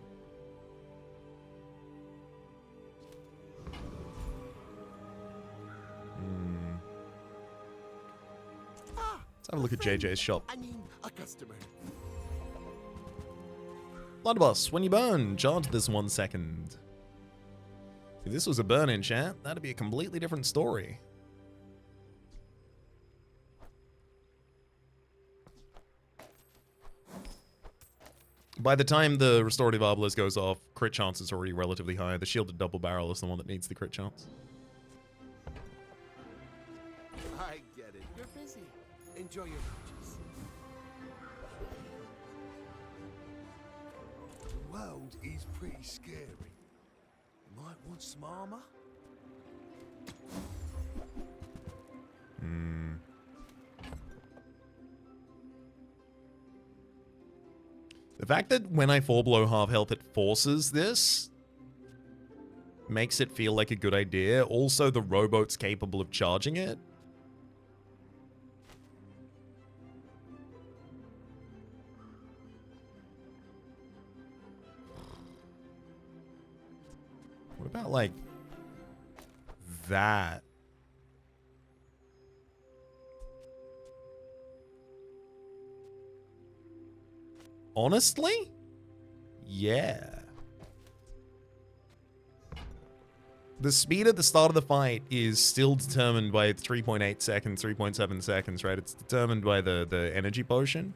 Let's have a look at JJ's shop. I mean, a customer. Blunderbuss, when you burn, charge this 1 second. If this was a burn-in chat, that'd be a completely different story. By the time the restorative Arbalest goes off, crit chance is already relatively high. The shielded double barrel is the one that needs the crit chance. I get it. You're busy. Enjoy your purchase. The world is pretty scary. You might want some armor. The fact that when I fall below half health, it forces this makes it feel like a good idea. Also, the rowboat's capable of charging it. What about, like, that? Honestly? Yeah. The speed at the start of the fight is still determined by 3.8 seconds, 3.7 seconds, right? It's determined by the energy potion.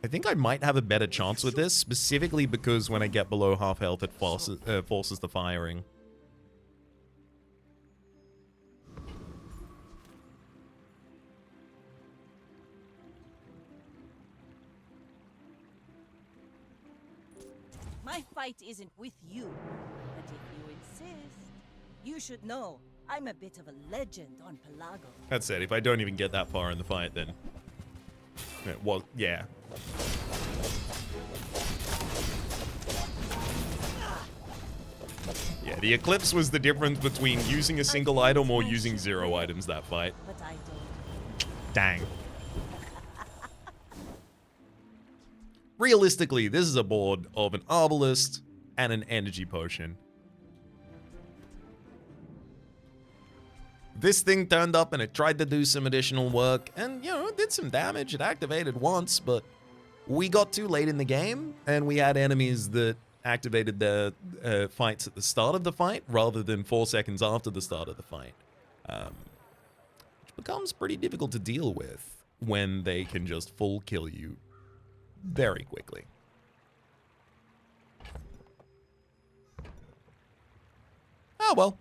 I think I might have a better chance with this, specifically because when I get below half health, it forces the firing. My fight isn't with you, but if you insist, you should know I'm a bit of a legend on Pelago. That said, if I don't even get that far in the fight, then... Well, yeah. Yeah, the Eclipse was the difference between using a single item or using 0 items that fight. But I don't. Dang. Realistically, this is a board of an Arbalest and an energy potion. This thing turned up and it tried to do some additional work and, you know, it did some damage. It activated once, but we got too late in the game and we had enemies that activated their fights at the start of the fight rather than 4 seconds after the start of the fight. Which becomes pretty difficult to deal with when they can just full kill you very quickly. Oh, well.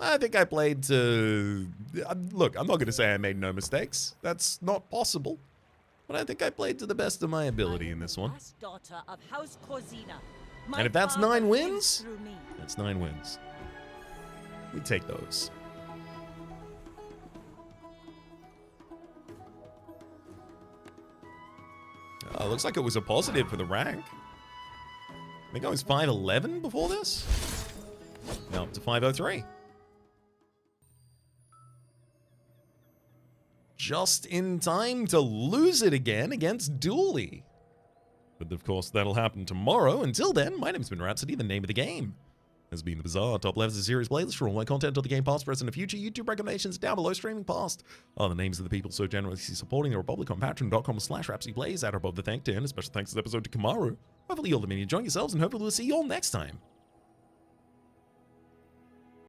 I think I played to... Look, I'm not going to say I made no mistakes. That's not possible. But I think I played to the best of my ability in this one. Last daughter of House Corzina. And if that's 9 lives wins, through me. that's 9 wins. We take those. Looks like it was a positive for the rank. I think I was 511 before this. Now up to 503. Just in time to lose it again against Dooley. But of course, that'll happen tomorrow. Until then, my name's been Rhapsody. The name of the game has been the Bazaar. Top left is a series playlist for all my content of the game past, present, and future. YouTube recommendations down below. Streaming past are the names of the people so generously supporting the Republic on patreon.com/RhapsodyPlays. At above the thank tier. And a special thanks this episode to Kamaru. Hopefully you'll enjoy yourselves, and hopefully we'll see you all next time.